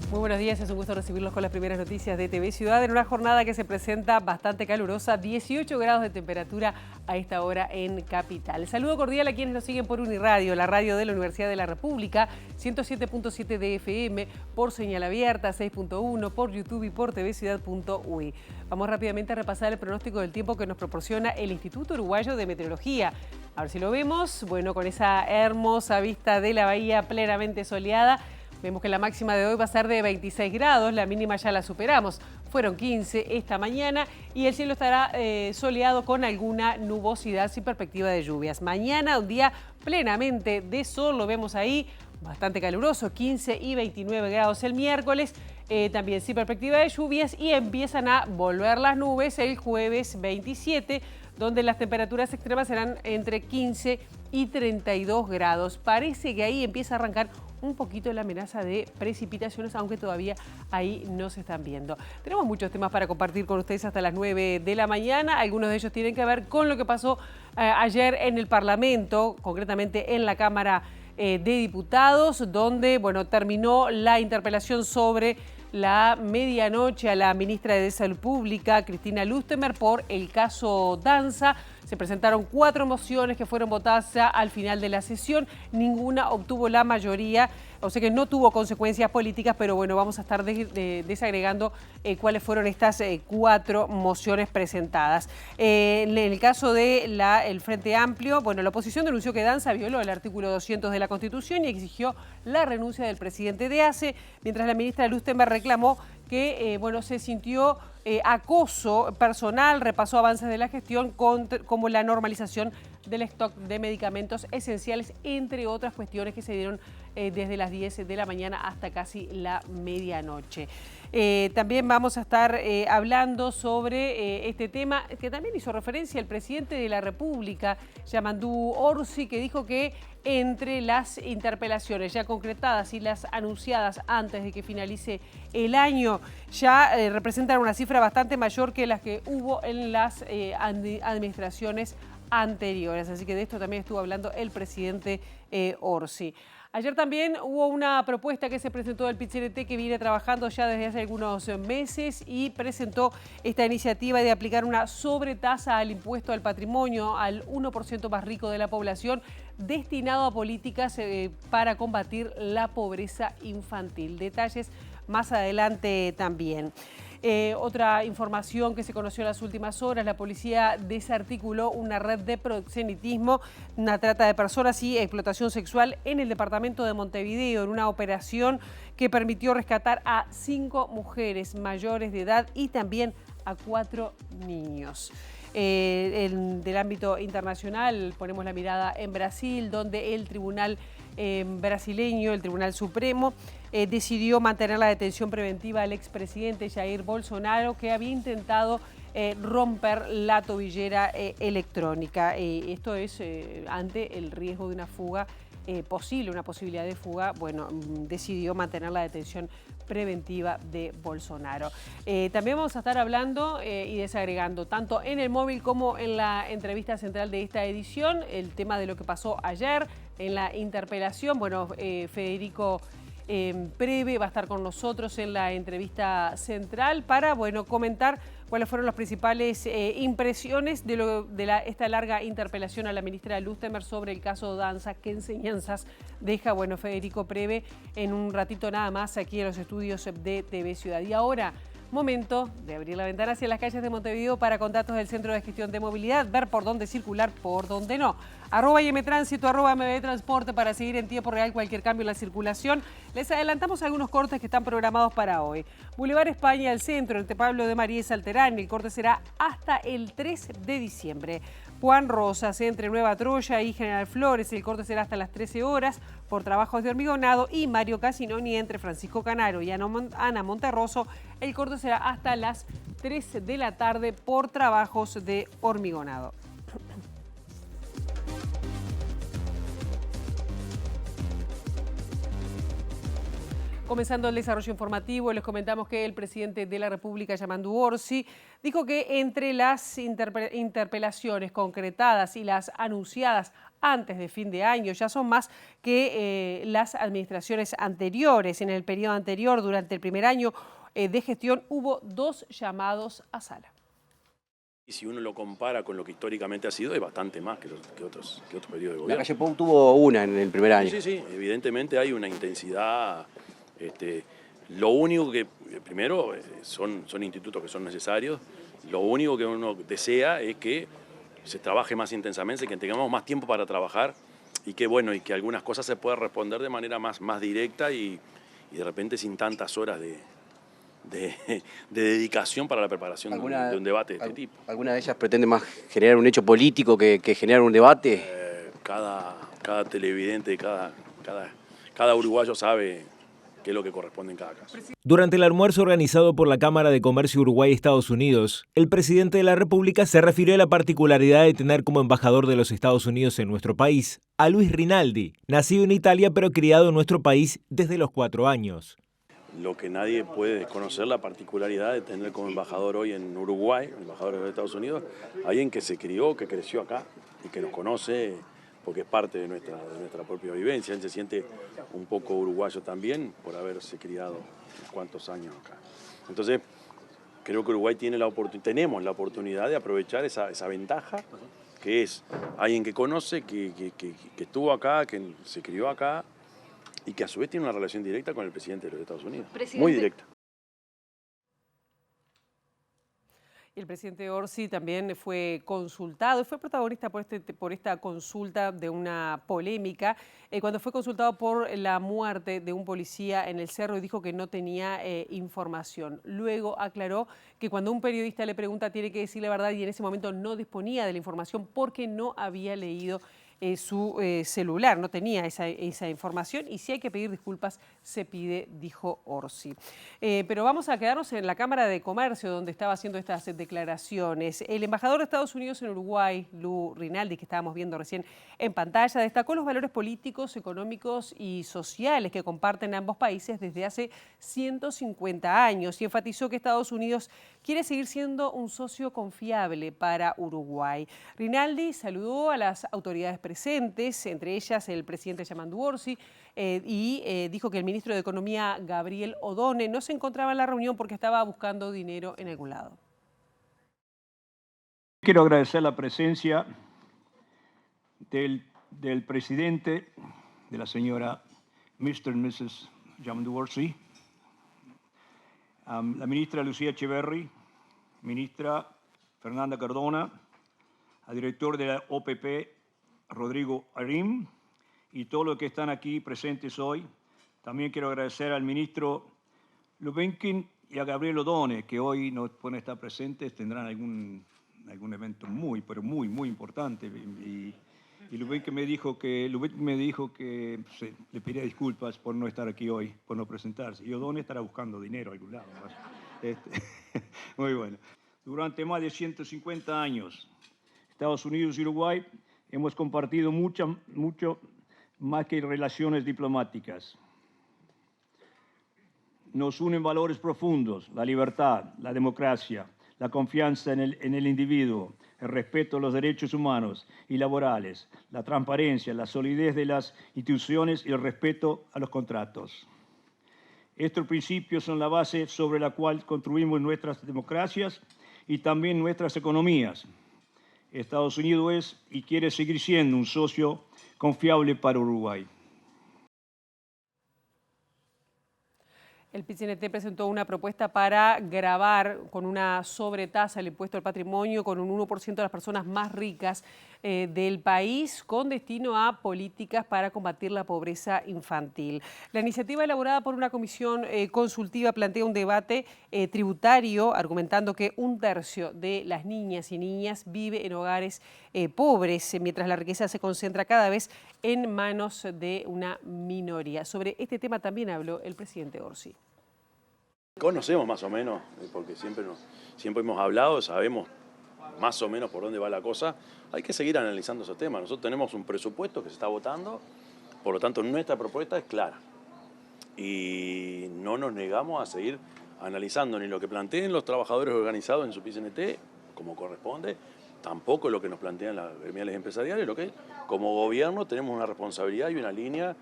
Muy buenos días, es un gusto recibirlos con las primeras noticias de TV Ciudad en una jornada que se presenta bastante calurosa, 18 grados de temperatura a esta hora en Capital. Saludo cordial a quienes nos siguen por Uniradio, la radio de la Universidad de la República, 107.7 de FM, por señal abierta, 6.1, por YouTube y por tvciudad.ui. Vamos rápidamente a repasar el pronóstico del tiempo que nos proporciona el Instituto Uruguayo de Meteorología. A ver si lo vemos, bueno, con esa hermosa vista de la bahía plenamente soleada. Vemos que la máxima de hoy va a ser de 26 grados, la mínima ya la superamos. Fueron 15 esta mañana y el cielo estará soleado con alguna nubosidad sin perspectiva de lluvias. Mañana un día plenamente de sol, lo vemos ahí, bastante caluroso, 15 y 29 grados el miércoles. También sin perspectiva de lluvias y empiezan a volver las nubes el jueves 27, donde las temperaturas extremas serán entre 15 y 32 grados. Parece que ahí empieza a arrancar un poquito la amenaza de precipitaciones, aunque todavía ahí no se están viendo. Tenemos muchos temas para compartir con ustedes hasta las 9 de la mañana. Algunos de ellos tienen que ver con lo que pasó ayer en el Parlamento, concretamente en la Cámara de Diputados, donde bueno, terminó la interpelación sobre la medianoche a la ministra de Salud Pública, Cristina Lustemer, por el caso Danza. Se presentaron 4 mociones que fueron votadas al final de la sesión. Ninguna obtuvo la mayoría, o sea que no tuvo consecuencias políticas, pero bueno, vamos a estar desagregando cuáles fueron estas 4 mociones presentadas. En el caso del Frente Amplio, bueno, la oposición denunció que Danza violó el artículo 200 de la Constitución y exigió la renuncia del presidente de ACE, mientras la ministra Lustemer reclamó que bueno, se sintió acoso personal, repasó avances de la gestión como la normalización del stock de medicamentos esenciales, entre otras cuestiones que se dieron desde las 10 de la mañana hasta casi la medianoche. También vamos a estar hablando sobre este tema que también hizo referencia el presidente de la República, Yamandú Orsi, que dijo que entre las interpelaciones ya concretadas y las anunciadas antes de que finalice el año ya representan una cifra bastante mayor que las que hubo en las administraciones anteriores. Así que de esto también estuvo hablando el presidente Orsi. Ayer también hubo una propuesta que se presentó del PIT-CNT que viene trabajando ya desde hace algunos meses y presentó esta iniciativa de aplicar una sobretasa al impuesto al patrimonio al 1% más rico de la población, destinado a políticas para combatir la pobreza infantil. Detalles más adelante también. Otra información que se conoció en las últimas horas, la policía desarticuló una red de proxenetismo, una trata de personas y explotación sexual en el departamento de Montevideo, en una operación que permitió rescatar a 5 mujeres mayores de edad y también a 4 niños. Del ámbito internacional ponemos la mirada en Brasil, donde el tribunal brasileño, el Tribunal Supremo, decidió mantener la detención preventiva al expresidente Jair Bolsonaro, que había intentado romper la tobillera electrónica. Esto es ante el riesgo de una fuga posible, una posibilidad de fuga. Bueno, decidió mantener la detención preventiva de Bolsonaro. También vamos a estar hablando y desagregando, tanto en el móvil como en la entrevista central de esta edición, el tema de lo que pasó ayer en la interpelación. Bueno, Federico Preve va a estar con nosotros en la entrevista central para, bueno, comentar cuáles fueron las principales impresiones de esta larga interpelación a la ministra Lustemer sobre el caso Danza. ¿Qué enseñanzas deja, bueno, Federico Preve en un ratito nada más aquí en los estudios de TV Ciudad? Y ahora, momento de abrir la ventana hacia las calles de Montevideo para con datos del Centro de Gestión de Movilidad, ver por dónde circular, por dónde no. @IMTránsito, @MBTransporte para seguir en tiempo real cualquier cambio en la circulación. Les adelantamos algunos cortes que están programados para hoy. Boulevard España al centro, entre Pablo de María y Salterán, el corte será hasta el 3 de diciembre. Juan Rosas, entre Nueva Troya y General Flores, el corte será hasta las 13 horas por trabajos de hormigonado, y Mario Casinoni, entre Francisco Canaro y Ana Monterroso, el corte será hasta las 3 de la tarde por trabajos de hormigonado. Comenzando el desarrollo informativo, les comentamos que el presidente de la República, Yamandu Orsi, dijo que entre las interpelaciones concretadas y las anunciadas antes de fin de año ya son más que las administraciones anteriores. En el periodo anterior, durante el primer año de gestión, hubo 2 llamados a sala. Y si uno lo compara con lo que históricamente ha sido, es bastante más que otros periodos de gobierno. La calle Pou tuvo una en el primer año. Sí, evidentemente hay una intensidad. Lo único que, primero, son institutos que son necesarios. Lo único que uno desea es que se trabaje más intensamente, que tengamos más tiempo para trabajar y que, bueno, y que algunas cosas se puedan responder de manera más directa y de repente sin tantas horas de dedicación para la preparación de un debate de este tipo. ¿Alguna de ellas pretende más generar un hecho político que generar un debate? Cada televidente, cada uruguayo sabe qué es lo que corresponde en cada caso. Durante el almuerzo organizado por la Cámara de Comercio Uruguay-Estados Unidos, el presidente de la República se refirió a la particularidad de tener como embajador de los Estados Unidos en nuestro país a Luis Rinaldi, nacido en Italia pero criado en nuestro país desde los 4 años. Lo que nadie puede desconocer, la particularidad de tener como embajador hoy en Uruguay, embajador de los Estados Unidos, alguien que se crió, que creció acá y que nos conoce porque es parte de nuestra propia vivencia. Él se siente un poco uruguayo también por haberse criado unos cuantos años acá. Entonces, creo que Uruguay tenemos la oportunidad de aprovechar esa ventaja, que es alguien que conoce, que estuvo acá, que se crió acá, y que a su vez tiene una relación directa con el presidente de los Estados Unidos, muy directa. El presidente Orsi también fue consultado y fue protagonista por esta consulta de una polémica, cuando fue consultado por la muerte de un policía en el Cerro y dijo que no tenía información. Luego aclaró que cuando un periodista le pregunta tiene que decir la verdad y en ese momento no disponía de la información porque no había leído su celular, no tenía esa información y si hay que pedir disculpas, se pide, dijo Orsi. Pero vamos a quedarnos en la Cámara de Comercio, donde estaba haciendo estas declaraciones. El embajador de Estados Unidos en Uruguay, Luis Rinaldi, que estábamos viendo recién en pantalla, destacó los valores políticos, económicos y sociales que comparten ambos países desde hace 150 años y enfatizó que Estados Unidos quiere seguir siendo un socio confiable para Uruguay. Rinaldi saludó a las autoridades presentes, entre ellas el presidente Yamandu Orsi, y dijo que el ministro de Economía, Gabriel Odone, no se encontraba en la reunión porque estaba buscando dinero en algún lado. Quiero agradecer la presencia del presidente, de la señora Mr. y Mrs. Yamandu Orsi, la ministra Lucía Echeverri, ministra Fernanda Cardona, al director de la OPP, Rodrigo Arim, y todos los que están aquí presentes hoy. También quiero agradecer al ministro Lubinkin y a Gabriel Odone, que hoy no pueden estar presentes, tendrán algún evento muy importante. Y Lubinkin me dijo que le pediría disculpas por no estar aquí hoy, por no presentarse. Y Odone estará buscando dinero a algún lado. Muy bueno. Durante más de 150 años, Estados Unidos y Uruguay hemos compartido mucho más que relaciones diplomáticas. Nos unen valores profundos, la libertad, la democracia, la confianza en el individuo, el respeto a los derechos humanos y laborales, la transparencia, la solidez de las instituciones y el respeto a los contratos. Estos principios son la base sobre la cual construimos nuestras democracias y también nuestras economías. Estados Unidos es y quiere seguir siendo un socio confiable para Uruguay. El PIT-CNT presentó una propuesta para gravar con una sobretasa el impuesto al patrimonio con un 1% de las personas más ricas del país con destino a políticas para combatir la pobreza infantil. La iniciativa elaborada por una comisión consultiva plantea un debate tributario argumentando que 1/3 de las niñas y niñas vive en hogares pobres, mientras la riqueza se concentra cada vez en manos de una minoría. Sobre este tema también habló el presidente Orsi. Conocemos más o menos, porque siempre hemos hablado, sabemos más o menos por dónde va la cosa. Hay que seguir analizando esos temas. Nosotros tenemos un presupuesto que se está votando, por lo tanto nuestra propuesta es clara. y no nos negamos a seguir analizando ni lo que planteen los trabajadores organizados en su PCNT, como corresponde, tampoco lo que nos plantean las gremiales empresariales, lo que como gobierno tenemos una responsabilidad y una línea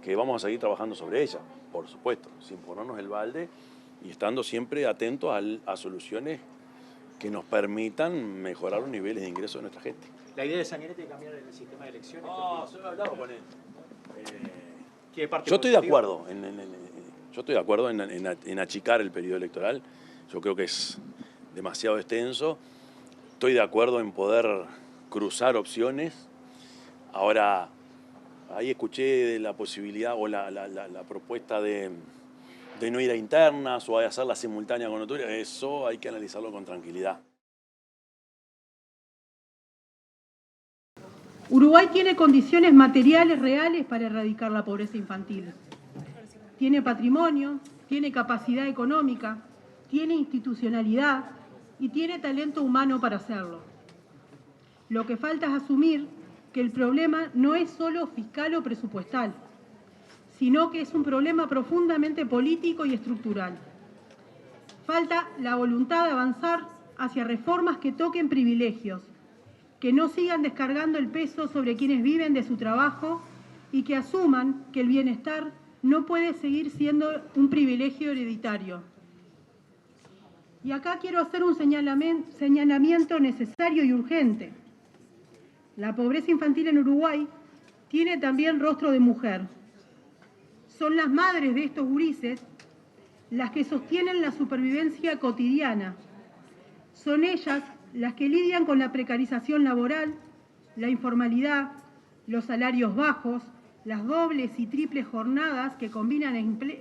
que vamos a seguir trabajando sobre ella, por supuesto, sin ponernos el balde y estando siempre atentos a soluciones que nos permitan mejorar los niveles de ingreso de nuestra gente. La idea de Sanguinetti de cambiar el sistema de elecciones. Se lo he hablado con él. Yo Yo estoy de acuerdo en achicar el periodo electoral. Yo creo que es demasiado extenso. Estoy de acuerdo en poder cruzar opciones. Ahora, ahí escuché la posibilidad o la propuesta de no ir a internas o de hacerla simultánea con notarias. Eso hay que analizarlo con tranquilidad. Uruguay tiene condiciones materiales reales para erradicar la pobreza infantil. Tiene patrimonio, tiene capacidad económica, tiene institucionalidad y tiene talento humano para hacerlo. Lo que falta es asumir que el problema no es solo fiscal o presupuestal, sino que es un problema profundamente político y estructural. Falta la voluntad de avanzar hacia reformas que toquen privilegios, que no sigan descargando el peso sobre quienes viven de su trabajo y que asuman que el bienestar no puede seguir siendo un privilegio hereditario. Y acá quiero hacer un señalamiento necesario y urgente. La pobreza infantil en Uruguay tiene también rostro de mujer. Son las madres de estos gurises las que sostienen la supervivencia cotidiana. Son ellas las que lidian con la precarización laboral, la informalidad, los salarios bajos, las dobles y triples jornadas que combinan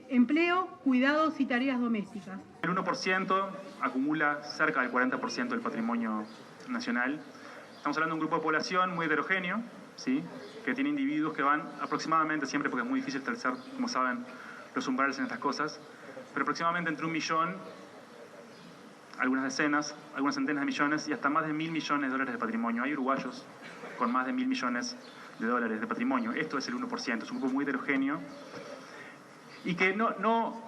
empleo, cuidados y tareas domésticas. El 1% acumula cerca del 40% del patrimonio nacional. Estamos hablando de un grupo de población muy heterogéneo, ¿sí?, que tiene individuos que van aproximadamente, siempre porque es muy difícil establecer, como saben, los umbrales en estas cosas, pero aproximadamente entre 1 millón, algunas decenas, algunas centenas de millones y hasta más de 1.000 millones de dólares de patrimonio. Hay uruguayos con más de 1.000 millones de dólares de patrimonio. Esto es el 1%, es un grupo muy heterogéneo y que no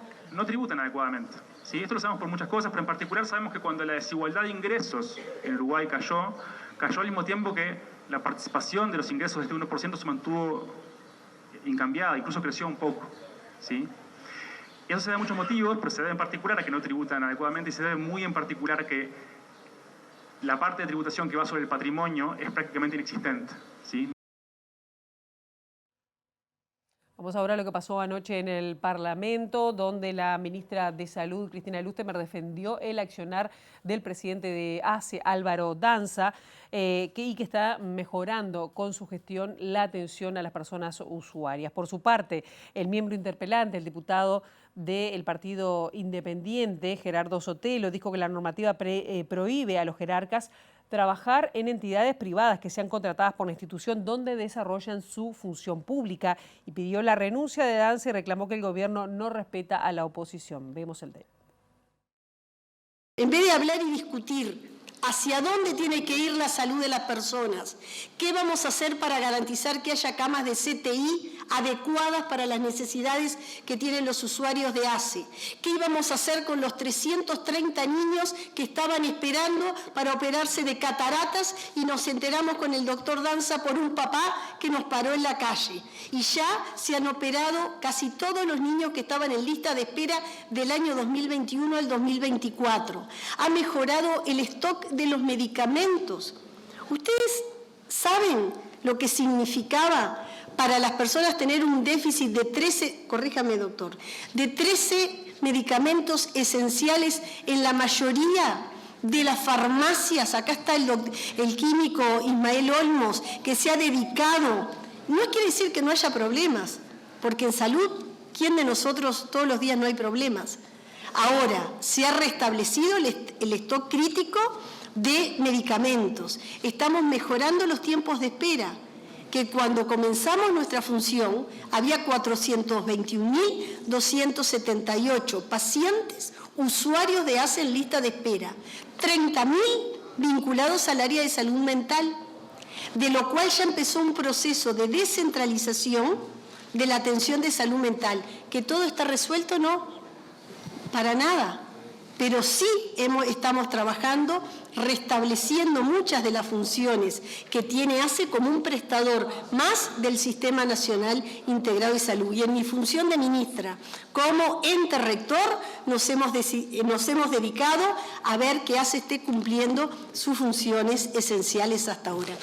tributan adecuadamente. ¿Sí? Esto lo sabemos por muchas cosas, pero en particular sabemos que cuando la desigualdad de ingresos en Uruguay cayó al mismo tiempo que la participación de los ingresos de este 1% se mantuvo incambiada, incluso creció un poco. ¿Sí? Eso se debe a muchos motivos, pero se debe en particular a que no tributan adecuadamente y se debe muy en particular a que la parte de tributación que va sobre el patrimonio es prácticamente inexistente. ¿Sí? Vamos ahora a lo que pasó anoche en el Parlamento, donde la ministra de Salud, Cristina Lústemer, defendió el accionar del presidente de ACE, Álvaro Danza, y que está mejorando con su gestión la atención a las personas usuarias. Por su parte, el miembro interpelante, el diputado del Partido Independiente, Gerardo Sotelo, dijo que la normativa prohíbe a los jerarcas trabajar en entidades privadas que sean contratadas por la institución donde desarrollan su función pública y pidió la renuncia de Danza y reclamó que el gobierno no respeta a la oposición. Vemos el de él. En vez de hablar y discutir hacia dónde tiene que ir la salud de las personas, qué vamos a hacer para garantizar que haya camas de CTI adecuadas para las necesidades que tienen los usuarios de ACE, qué íbamos a hacer con los 330 niños que estaban esperando para operarse de cataratas y nos enteramos con el doctor Danza por un papá que nos paró en la calle. Y ya se han operado casi todos los niños que estaban en lista de espera del año 2021 al 2024. Ha mejorado el stock de los medicamentos. ¿Ustedes saben lo que significaba para las personas tener un déficit de 13, corríjame doctor, de 13 medicamentos esenciales en la mayoría de las farmacias? Acá está el químico Ismael Olmos, que se ha dedicado. No quiere decir que no haya problemas, porque en salud, ¿quién de nosotros todos los días no hay problemas? Ahora, se ha restablecido el stock crítico de medicamentos. Estamos mejorando los tiempos de espera, que cuando comenzamos nuestra función había 421.278 pacientes usuarios de ACE en lista de espera, 30.000 vinculados al área de salud mental, de lo cual ya empezó un proceso de descentralización de la atención de salud mental. ¿Que todo está resuelto? No, para nada. Pero sí estamos trabajando restableciendo muchas de las funciones que tiene ACE como un prestador más del Sistema Nacional Integrado de Salud. Y en mi función de ministra, como ente rector, nos hemos dedicado a ver que ACE esté cumpliendo sus funciones esenciales hasta ahora.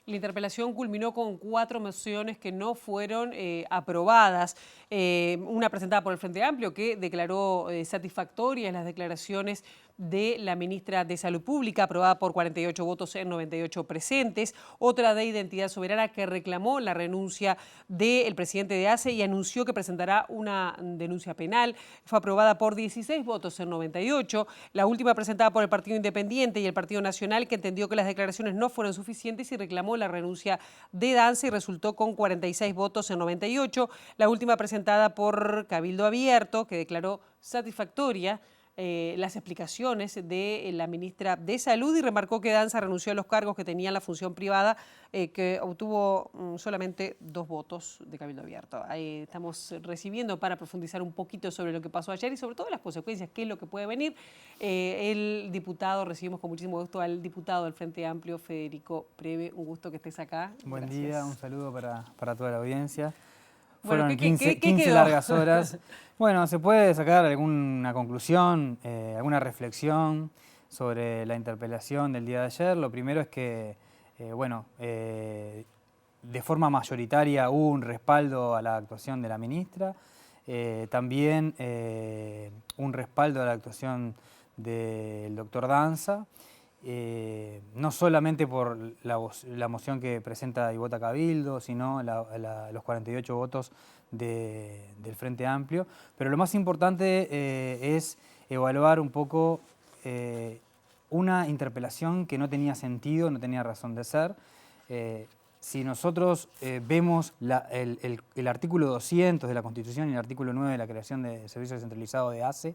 La interpelación culminó con 4 mociones que no fueron aprobadas. Una presentada por el Frente Amplio que declaró satisfactorias las declaraciones de la ministra de Salud Pública, aprobada por 48 votos en 98 presentes. Otra de Identidad Soberana que reclamó la renuncia del presidente de ACE y anunció que presentará una denuncia penal. Fue aprobada por 16 votos en 98. La última presentada por el Partido Independiente y el Partido Nacional, que entendió que las declaraciones no fueron suficientes y reclamó la renuncia de Danza y resultó con 46 votos en 98. La última presentada por Cabildo Abierto, que declaró satisfactoria las explicaciones de la ministra de Salud y remarcó que Danza renunció a los cargos que tenía en la función privada, que obtuvo solamente 2 votos de Cabildo Abierto. Ahí estamos recibiendo para profundizar un poquito sobre lo que pasó ayer y sobre todo las consecuencias, qué es lo que puede venir. El diputado, recibimos con muchísimo gusto al diputado del Frente Amplio, Federico Preve. Un gusto que estés acá. Buen Gracias. día, un saludo para toda la audiencia. Bueno, Fueron ¿qué 15 largas horas. Bueno, se puede sacar alguna conclusión, alguna reflexión sobre la interpelación del día de ayer. Lo primero es que, de forma mayoritaria hubo un respaldo a la actuación de la ministra, también un respaldo a la actuación del doctor Danza, no solamente por la moción que presenta y vota Cabildo, sino los 48 votos del Frente Amplio. Pero lo más importante es evaluar un poco una interpelación que no tenía sentido, no tenía razón de ser. Si nosotros vemos el artículo 200 de la Constitución y el artículo 9 de la creación del Servicio Descentralizado de ACE,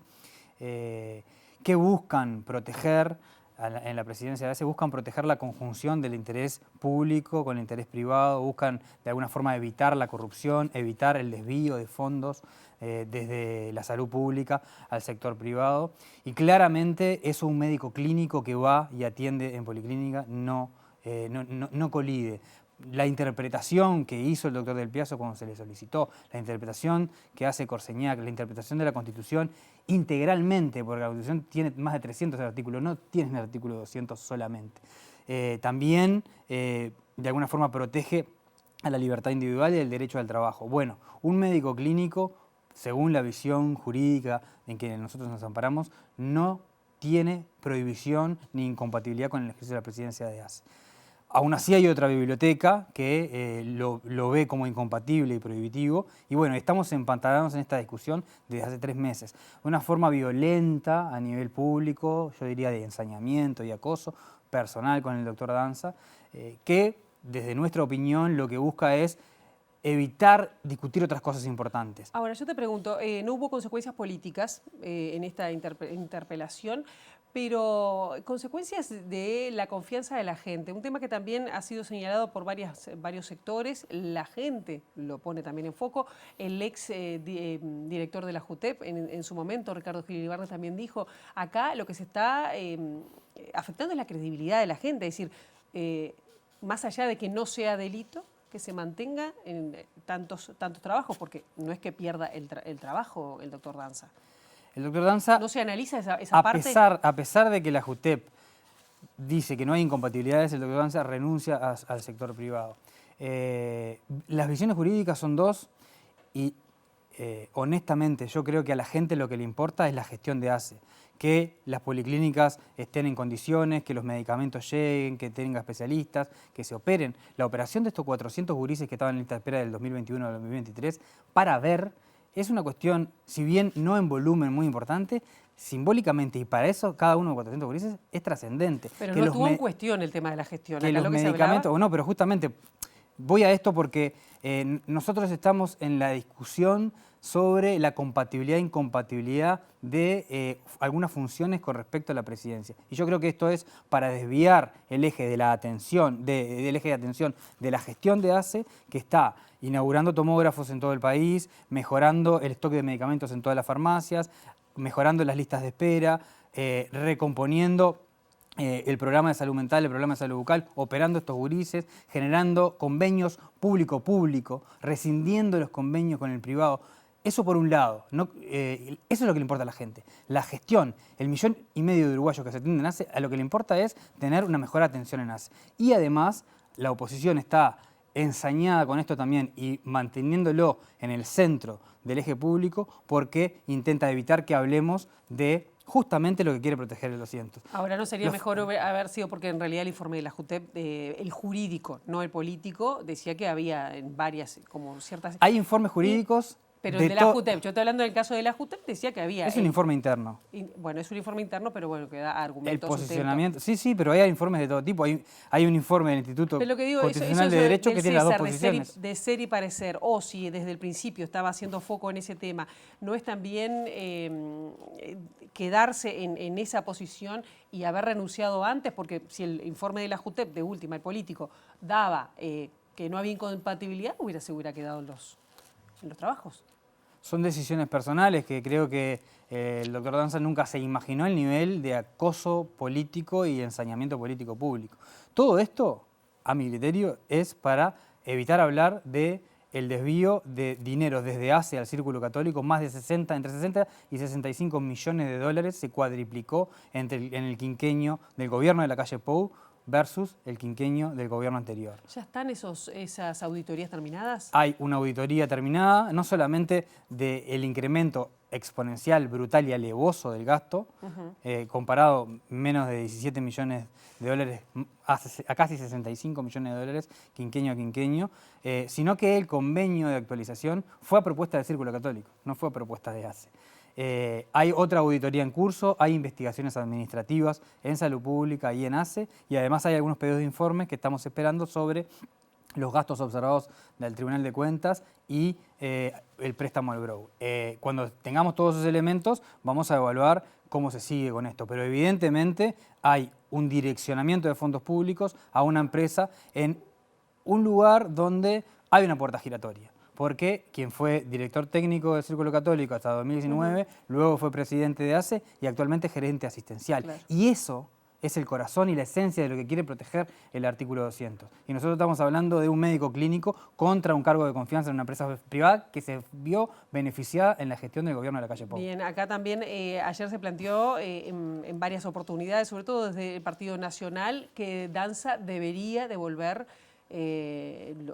que buscan proteger en la presidencia de ACE, buscan proteger la conjunción del interés público con el interés privado, buscan de alguna forma evitar la corrupción, evitar el desvío de fondos desde la salud pública al sector privado. Y claramente eso un médico clínico que va y atiende en policlínica no colide. La interpretación que hizo el doctor Del Piazzo cuando se le solicitó, la interpretación que hace Corseñac, la interpretación de la Constitución integralmente, porque la Constitución tiene más de 300 artículos, no tiene el artículo 200 solamente. También, de alguna forma, protege a la libertad individual y el derecho al trabajo. Bueno, un médico clínico, según la visión jurídica en que nosotros nos amparamos, no tiene prohibición ni incompatibilidad con el ejercicio de la presidencia de ACE. Aún así hay otra biblioteca que lo ve como incompatible y prohibitivo. Y bueno, estamos empantanados en esta discusión desde hace 3 meses. De una forma violenta a nivel público, yo diría de ensañamiento y acoso personal con el doctor Danza, que desde nuestra opinión lo que busca es evitar discutir otras cosas importantes. Ahora, yo te pregunto, no hubo consecuencias políticas en esta interpelación, pero consecuencias de la confianza de la gente, un tema que también ha sido señalado por varios sectores, la gente lo pone también en foco, el ex director de la JUTEP en su momento, Ricardo Gil Ibarra, también dijo, acá lo que se está afectando es la credibilidad de la gente, es decir, más allá de que no sea delito, que se mantenga en tantos trabajos, porque no es que pierda el trabajo el doctor Danza. El doctor Danza, ¿no se analiza esa parte? A pesar de que la JUTEP dice que no hay incompatibilidades, el doctor Danza renuncia al sector privado. Las visiones jurídicas son 2 y honestamente yo creo que a la gente lo que le importa es la gestión de ACE. Que las policlínicas estén en condiciones, que los medicamentos lleguen, que tengan especialistas, que se operen. La operación de estos 400 gurises que estaban en lista de espera del 2021 al 2023 para ver es una cuestión, si bien no en volumen muy importante, simbólicamente, y para eso cada uno de 400 gurises es trascendente. Pero no tuvo en cuestión el tema de la gestión. Que los medicamentos, no, pero justamente Voy a esto porque nosotros estamos en la discusión sobre la compatibilidad e incompatibilidad de algunas funciones con respecto a la presidencia. Y yo creo que esto es para desviar el eje de la atención, del eje de atención de la gestión de ACE, que está inaugurando tomógrafos en todo el país, mejorando el stock de medicamentos en todas las farmacias, mejorando las listas de espera, recomponiendo el programa de salud mental, el programa de salud bucal, operando estos gurises, generando convenios público-público, rescindiendo los convenios con el privado. Eso por un lado, eso es lo que le importa a la gente. La gestión, el 1,5 millones de uruguayos que se atienden en ACE, a lo que le importa es tener una mejor atención en ACE. Y además, la oposición está ensañada con esto también y manteniéndolo en el centro del eje público porque intenta evitar que hablemos de justamente lo que quiere proteger el 200. Ahora, ¿no sería mejor haber sido, porque en realidad el informe de la JUTEP, el jurídico, no el político, decía que había en varias, como ciertas... Hay informes jurídicos... Pero de la JUTEP, yo estoy hablando del caso de la JUTEP, decía que había... Es un informe interno. Bueno, es un informe interno, pero bueno, que da argumentos. El posicionamiento, sí, pero hay informes de todo tipo. Hay un informe del Instituto Constitucional de Derecho que tiene las dos posiciones. De ser y parecer, o si desde el principio estaba haciendo foco en ese tema, ¿no es también quedarse en esa posición y haber renunciado antes? Porque si el informe de la JUTEP, de última, el político, daba que no había incompatibilidad, se hubiera quedado en los trabajos. Son decisiones personales que creo que el doctor Danza nunca se imaginó el nivel de acoso político y ensañamiento político público. Todo esto, a mi criterio, es para evitar hablar de el desvío de dinero desde ACE al Círculo Católico. Más de entre 60 y 65 millones de dólares se cuadriplicó en el quinquenio del gobierno de la calle Pou versus el quinquenio del gobierno anterior. ¿Ya están esas auditorías terminadas? Hay una auditoría terminada, no solamente del incremento exponencial, brutal y alevoso del gasto, comparado menos de 17 millones de dólares a casi 65 millones de dólares quinquenio a quinquenio, sino que el convenio de actualización fue a propuesta del Círculo Católico, no fue a propuesta de ACE. Hay otra auditoría en curso, hay investigaciones administrativas en salud pública y en ACE, y además hay algunos pedidos de informes que estamos esperando sobre los gastos observados del Tribunal de Cuentas y el préstamo al GROW. Cuando tengamos todos esos elementos, vamos a evaluar cómo se sigue con esto, pero evidentemente hay un direccionamiento de fondos públicos a una empresa en un lugar donde hay una puerta giratoria. Porque quien fue director técnico del Círculo Católico hasta 2019, luego fue presidente de ACE y actualmente gerente asistencial. Claro. Y eso es el corazón y la esencia de lo que quiere proteger el artículo 200. Y nosotros estamos hablando de un médico clínico contra un cargo de confianza en una empresa privada que se vio beneficiada en la gestión del gobierno de la calle Pou. Bien, acá también ayer se planteó en varias oportunidades, sobre todo desde el Partido Nacional, que Danza debería devolver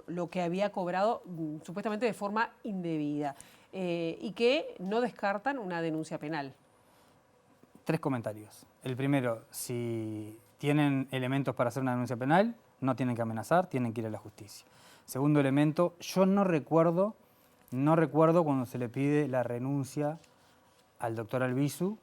lo que había cobrado supuestamente de forma indebida y que no descartan una denuncia penal. 3 comentarios. El primero, si tienen elementos para hacer una denuncia penal, no tienen que amenazar, tienen que ir a la justicia. Segundo elemento, yo no recuerdo cuando se le pide la renuncia al doctor Albizu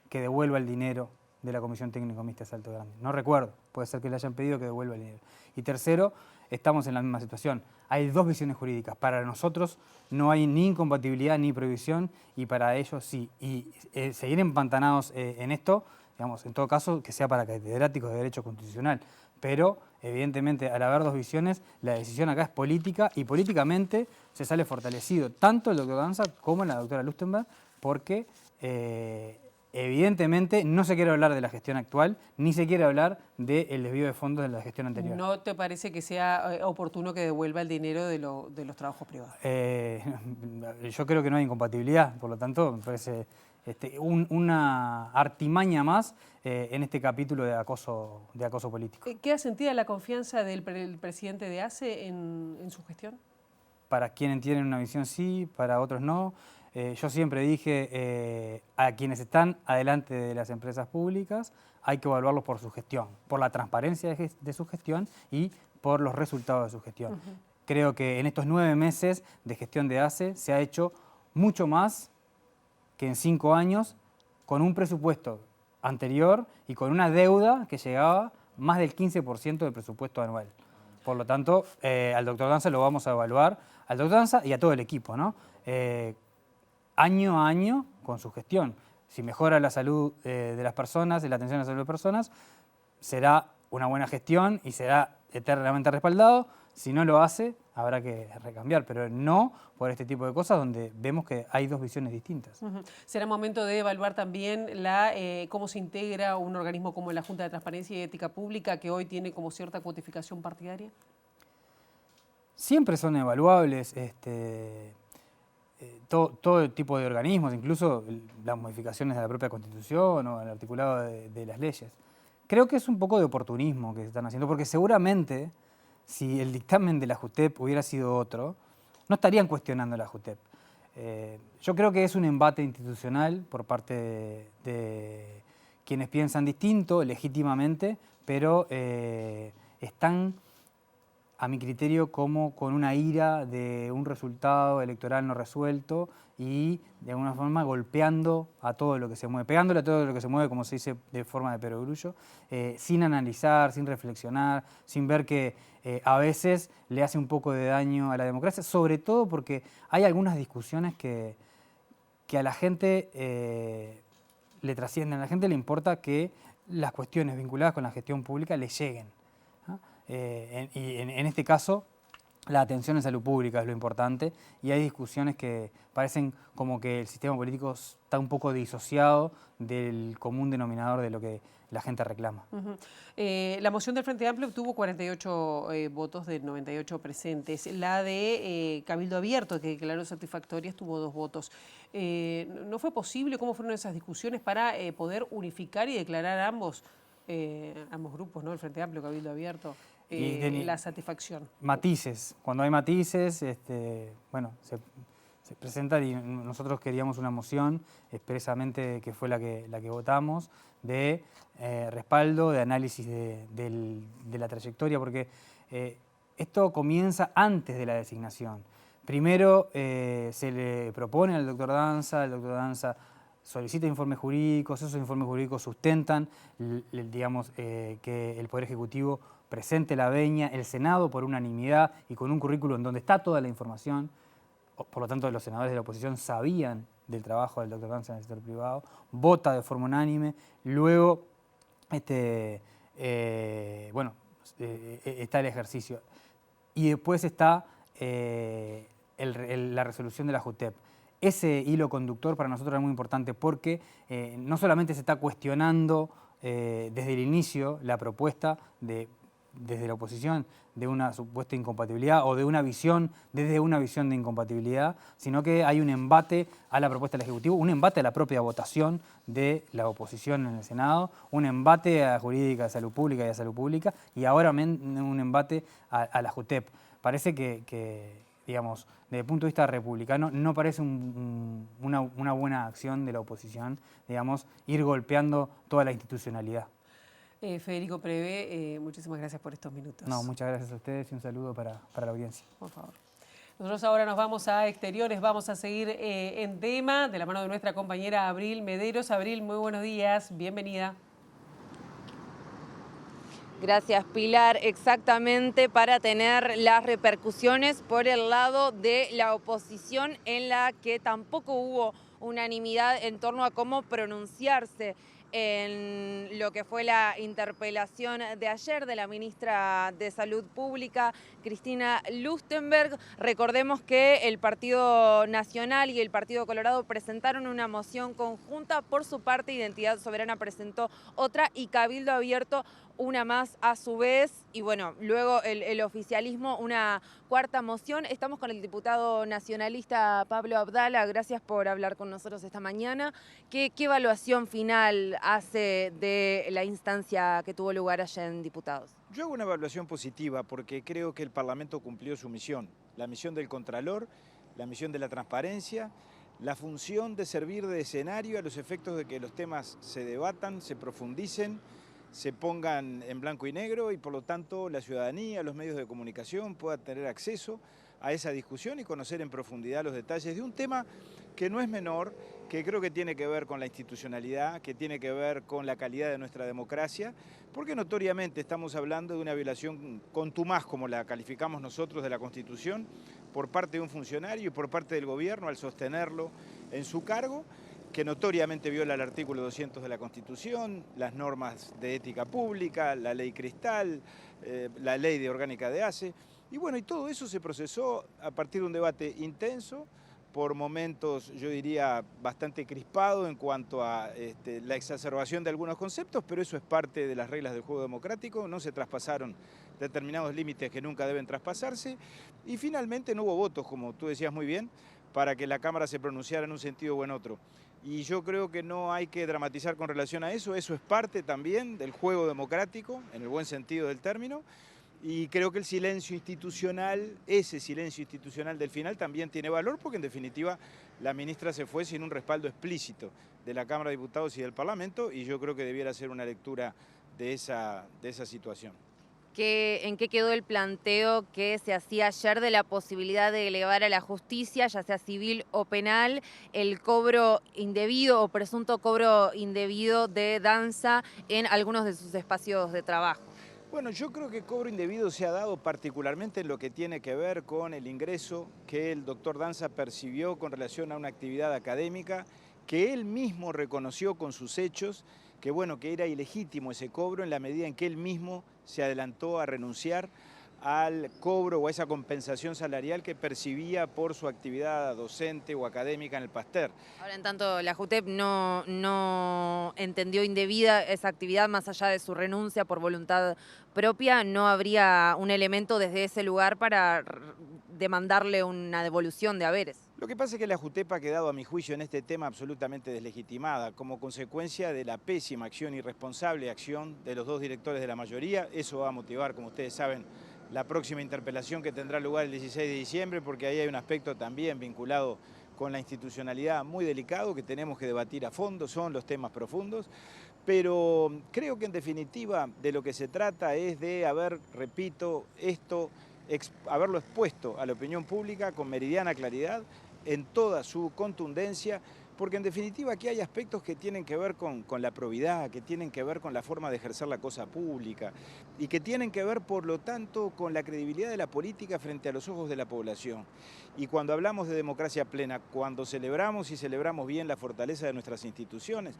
que devuelva el dinero de la Comisión Técnico Mixta de Salto Grande. No recuerdo, puede ser que le hayan pedido que devuelva el dinero. Y tercero, estamos en la misma situación. Hay 2 visiones jurídicas. Para nosotros no hay ni incompatibilidad ni prohibición y para ellos sí. Y seguir empantanados en esto, digamos, en todo caso, que sea para catedráticos de Derecho Constitucional. Pero, evidentemente, al haber 2 visiones, la decisión acá es política y políticamente se sale fortalecido tanto el doctor Danza como la doctora Lustenberg porque evidentemente no se quiere hablar de la gestión actual, ni se quiere hablar del desvío de fondos de la gestión anterior. ¿No te parece que sea oportuno que devuelva el dinero de los trabajos privados? Yo creo que no hay incompatibilidad, por lo tanto, me parece una artimaña más en este capítulo de acoso político. ¿Queda sentida la confianza del presidente de ACE en su gestión? Para quienes tienen una visión sí, para otros no. Yo siempre dije a quienes están adelante de las empresas públicas hay que evaluarlos por su gestión, por la transparencia de su gestión y por los resultados de su gestión. Creo que en estos 9 meses de gestión de ACE se ha hecho mucho más que en 5 años con un presupuesto anterior y con una deuda que llegaba más del 15% del presupuesto anual. Por lo tanto, al doctor Danza lo vamos a evaluar, al doctor Danza y a todo el equipo, ¿no? Año a año con su gestión. Si mejora la salud de las personas, la atención a la salud de las personas, será una buena gestión y será eternamente respaldado. Si no lo hace, habrá que recambiar, pero no por este tipo de cosas donde vemos que hay dos visiones distintas. ¿Será momento de evaluar también cómo se integra un organismo como la Junta de Transparencia y Ética Pública, que hoy tiene como cierta cuotificación partidaria? Siempre son evaluables todo tipo de organismos, incluso las modificaciones de la propia Constitución o el articulado de las leyes. Creo que es un poco de oportunismo que se están haciendo, porque seguramente si el dictamen de la JUTEP hubiera sido otro, no estarían cuestionando la JUTEP. Yo creo que es un embate institucional por parte de quienes piensan distinto, legítimamente, pero están, a mi criterio, como con una ira de un resultado electoral no resuelto y de alguna forma golpeando a todo lo que se mueve, pegándole a todo lo que se mueve, como se dice de forma de perogrullo, sin analizar, sin reflexionar, sin ver que a veces le hace un poco de daño a la democracia, sobre todo porque hay algunas discusiones que a la gente le trascienden, a la gente le importa que las cuestiones vinculadas con la gestión pública le lleguen, ¿no? Y en este caso, la atención en salud pública es lo importante y hay discusiones que parecen como que el sistema político está un poco disociado del común denominador de lo que la gente reclama. La moción del Frente Amplio obtuvo 48 votos de 98 presentes. La de Cabildo Abierto, que declaró satisfactoria, tuvo 2 votos. ¿No fue posible? ¿Cómo fueron esas discusiones para poder unificar y declarar ambos grupos, ¿no? El Frente Amplio, Cabildo Abierto? La satisfacción. Matices. Cuando hay matices, bueno, se presenta y nosotros queríamos una moción expresamente que fue la que votamos de respaldo, de análisis de la trayectoria, porque esto comienza antes de la designación. Primero se le propone al doctor Danza, el doctor Danza solicita informes jurídicos, esos informes jurídicos sustentan, digamos, que el Poder Ejecutivo presente la venia, el Senado por unanimidad y con un currículum donde está toda la información. Por lo tanto, los senadores de la oposición sabían del trabajo del doctor Danza en el sector privado, vota de forma unánime, luego bueno, está el ejercicio. Y después está la resolución de la JUTEP. Ese hilo conductor para nosotros es muy importante porque no solamente se está cuestionando desde el inicio la propuesta desde la oposición de una supuesta incompatibilidad o de una visión, desde una visión de incompatibilidad, sino que hay un embate a la propuesta del Ejecutivo, un embate a la propia votación de la oposición en el Senado, un embate a la jurídica de salud pública y a salud pública, y ahora un embate a la JUTEP. Parece que, digamos, desde el punto de vista republicano, no parece una buena acción de la oposición, digamos, ir golpeando toda la institucionalidad. Federico Preve, muchísimas gracias por estos minutos. No, muchas gracias a ustedes y un saludo para la audiencia. Por favor. Nosotros ahora nos vamos a exteriores, vamos a seguir en tema de la mano de nuestra compañera Abril Mederos. Abril, muy buenos días, bienvenida. Gracias, Pilar. Exactamente, para tener las repercusiones por el lado de la oposición, en la que tampoco hubo unanimidad en torno a cómo pronunciarse en lo que fue la interpelación de ayer de la ministra de Salud Pública, Cristina Lustenberg. Recordemos que el Partido Nacional y el Partido Colorado presentaron una moción conjunta. Por su parte, Identidad Soberana presentó otra y Cabildo Abierto una más a su vez. Y bueno, luego el oficialismo una cuarta moción. Estamos con el diputado nacionalista Pablo Abdala. Gracias por hablar con nosotros esta mañana. ¿Qué evaluación final hace de la instancia que tuvo lugar allá en Diputados? Yo hago una evaluación positiva porque creo que el Parlamento cumplió su misión. La misión del Contralor, la misión de la transparencia, la función de servir de escenario a los efectos de que los temas se debatan, se profundicen, se pongan en blanco y negro y por lo tanto la ciudadanía, los medios de comunicación puedan tener acceso a esa discusión y conocer en profundidad los detalles de un tema que no es menor, que creo que tiene que ver con la institucionalidad, que tiene que ver con la calidad de nuestra democracia, porque notoriamente estamos hablando de una violación contumaz, como la calificamos nosotros, de la Constitución, por parte de un funcionario y por parte del gobierno al sostenerlo en su cargo, que notoriamente viola el artículo 200 de la Constitución, las normas de ética pública, la ley Cristal, la ley de orgánica de ACE, y bueno, y todo eso se procesó a partir de un debate intenso, por momentos, yo diría, bastante crispado en cuanto a la exacerbación de algunos conceptos, pero eso es parte de las reglas del juego democrático, no se traspasaron determinados límites que nunca deben traspasarse, y finalmente no hubo votos, como tú decías muy bien, para que la Cámara se pronunciara en un sentido o en otro. Y yo creo que no hay que dramatizar con relación a eso es parte también del juego democrático, en el buen sentido del término, y creo que el silencio institucional, ese silencio institucional del final también tiene valor porque en definitiva la ministra se fue sin un respaldo explícito de la Cámara de Diputados y del Parlamento y yo creo que debiera ser una lectura de esa situación. ¿En qué quedó el planteo que se hacía ayer de la posibilidad de elevar a la justicia, ya sea civil o penal, el cobro indebido o presunto cobro indebido de Danza en algunos de sus espacios de trabajo? Bueno, yo creo que cobro indebido se ha dado particularmente en lo que tiene que ver con el ingreso que el doctor Danza percibió con relación a una actividad académica que él mismo reconoció con sus hechos que bueno, que era ilegítimo ese cobro en la medida en que él mismo se adelantó a renunciar al cobro o a esa compensación salarial que percibía por su actividad docente o académica en el Pasteur. Ahora, en tanto, la JUTEP no entendió indebida esa actividad más allá de su renuncia por voluntad propia, ¿no habría un elemento desde ese lugar para demandarle una devolución de haberes? Lo que pasa es que la JUTEP ha quedado, a mi juicio, en este tema absolutamente deslegitimada, como consecuencia de la pésima acción, irresponsable acción de los dos directores de la mayoría. Eso va a motivar, como ustedes saben, la próxima interpelación que tendrá lugar el 16 de diciembre, porque ahí hay un aspecto también vinculado con la institucionalidad muy delicado que tenemos que debatir a fondo, son los temas profundos, pero creo que en definitiva de lo que se trata es de haber, repito, haberlo expuesto a la opinión pública con meridiana claridad, en toda su contundencia, porque en definitiva aquí hay aspectos que tienen que ver con la probidad, que tienen que ver con la forma de ejercer la cosa pública y que tienen que ver, por lo tanto, con la credibilidad de la política frente a los ojos de la población. Y cuando hablamos de democracia plena, cuando celebramos y celebramos bien la fortaleza de nuestras instituciones,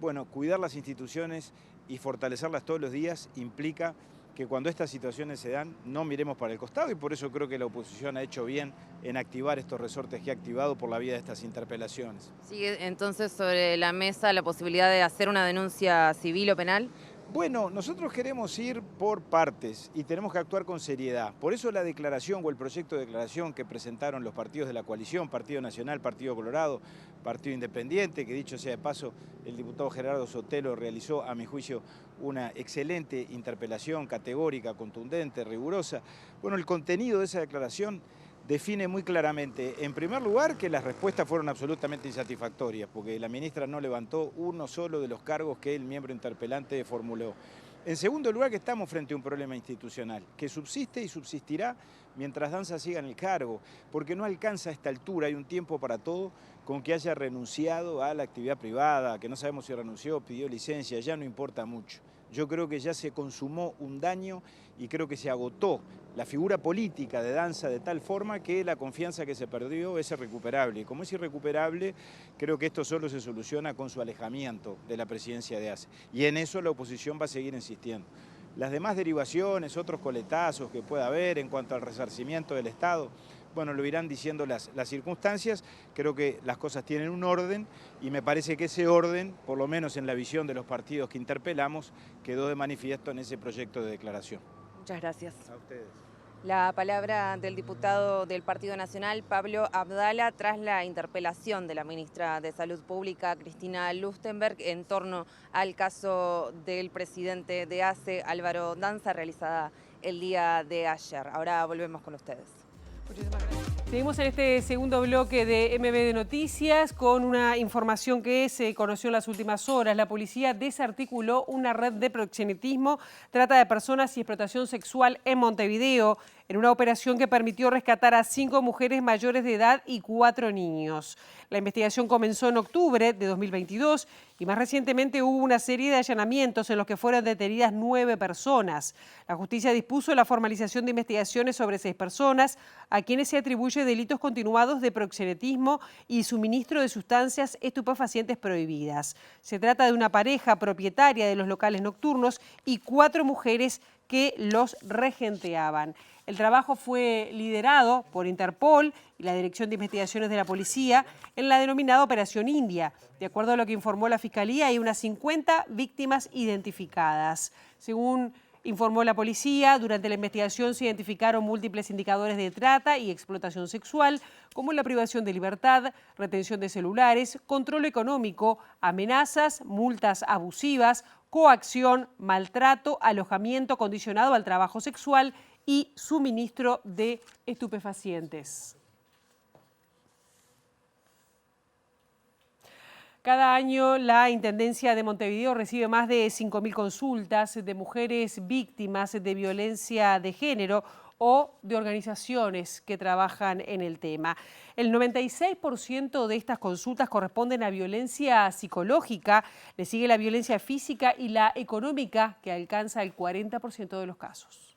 bueno, cuidar las instituciones y fortalecerlas todos los días implica que cuando estas situaciones se dan no miremos para el costado y por eso creo que la oposición ha hecho bien en activar estos resortes que ha activado por la vía de estas interpelaciones. ¿Sigue entonces sobre la mesa la posibilidad de hacer una denuncia civil o penal? Bueno, nosotros queremos ir por partes y tenemos que actuar con seriedad. Por eso la declaración o el proyecto de declaración que presentaron los partidos de la coalición, Partido Nacional, Partido Colorado, Partido Independiente, que dicho sea de paso, el diputado Gerardo Sotelo realizó, a mi juicio, una excelente interpelación categórica, contundente, rigurosa. Bueno, el contenido de esa declaración define muy claramente, en primer lugar, que las respuestas fueron absolutamente insatisfactorias, porque la ministra no levantó uno solo de los cargos que el miembro interpelante formuló. En segundo lugar, que estamos frente a un problema institucional, que subsiste y subsistirá mientras Danza siga en el cargo, porque no alcanza a esta altura, hay un tiempo para todo, con que haya renunciado a la actividad privada, que no sabemos si renunció, pidió licencia, ya no importa mucho. Yo creo que ya se consumó un daño y creo que se agotó la figura política de Danza de tal forma que la confianza que se perdió es irrecuperable. Y como es irrecuperable, creo que esto solo se soluciona con su alejamiento de la presidencia de ACE. Y en eso la oposición va a seguir insistiendo. Las demás derivaciones, otros coletazos que pueda haber en cuanto al resarcimiento del Estado, bueno, lo irán diciendo las circunstancias. Creo que las cosas tienen un orden y me parece que ese orden, por lo menos en la visión de los partidos que interpelamos, quedó de manifiesto en ese proyecto de declaración. Muchas gracias. A ustedes. La palabra del diputado del Partido Nacional, Pablo Abdala, tras la interpelación de la ministra de Salud Pública, Cristina Lustenberg, en torno al caso del presidente de ACE, Álvaro Danza, realizada el día de ayer. Ahora volvemos con ustedes. Muchísimas gracias. Seguimos en este segundo bloque de MBD Noticias con una información que se conoció en las últimas horas. La policía desarticuló una red de proxenetismo, trata de personas y explotación sexual en Montevideo. en una operación que permitió rescatar a 5 mujeres mayores de edad y 4 niños. La investigación comenzó en octubre de 2022 y más recientemente hubo una serie de allanamientos en los que fueron detenidas 9 personas. La justicia dispuso la formalización de investigaciones sobre 6 personas a quienes se atribuye delitos continuados de proxenetismo y suministro de sustancias estupefacientes prohibidas. Se trata de una pareja propietaria de los locales nocturnos y 4 mujeres que los regenteaban. El trabajo fue liderado por Interpol y la Dirección de Investigaciones de la Policía en la denominada Operación India. De acuerdo a lo que informó la Fiscalía, hay unas 50 víctimas identificadas. Según informó la policía, durante la investigación se identificaron múltiples indicadores de trata y explotación sexual, como la privación de libertad, retención de celulares, control económico, amenazas, multas abusivas, coacción, maltrato, alojamiento condicionado al trabajo sexual y suministro de estupefacientes. Cada año la Intendencia de Montevideo recibe más de 5.000 consultas de mujeres víctimas de violencia de género o de organizaciones que trabajan en el tema. El 96% de estas consultas corresponden a violencia psicológica, le sigue la violencia física y la económica, que alcanza el 40% de los casos.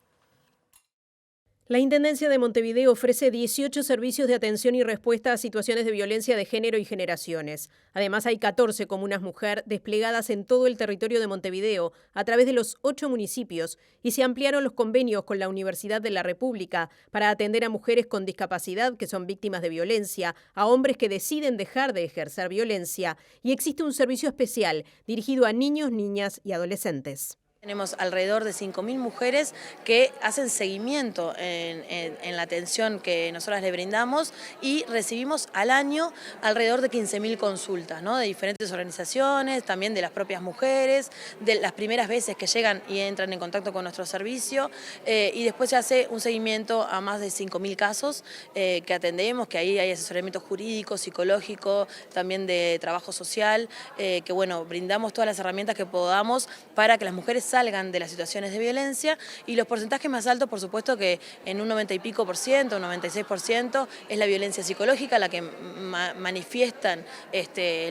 La Intendencia de Montevideo ofrece 18 servicios de atención y respuesta a situaciones de violencia de género y generaciones. Además, hay 14 comunas mujer desplegadas en todo el territorio de Montevideo a través de los 8 municipios y se ampliaron los convenios con la Universidad de la República para atender a mujeres con discapacidad que son víctimas de violencia, a hombres que deciden dejar de ejercer violencia y existe un servicio especial dirigido a niños, niñas y adolescentes. Tenemos alrededor de 5.000 mujeres que hacen seguimiento en la atención que nosotras le brindamos y recibimos al año alrededor de 15.000 consultas, ¿no? De diferentes organizaciones, también de las propias mujeres, de las primeras veces que llegan y entran en contacto con nuestro servicio y después se hace un seguimiento a más de 5.000 casos que atendemos, que ahí hay asesoramiento jurídico, psicológico, también de trabajo social, que bueno, brindamos todas las herramientas que podamos para que las mujeres salgan de las situaciones de violencia y los porcentajes más altos, por supuesto que en un 90 y pico por ciento, un 96% es la violencia psicológica, la que manifiestan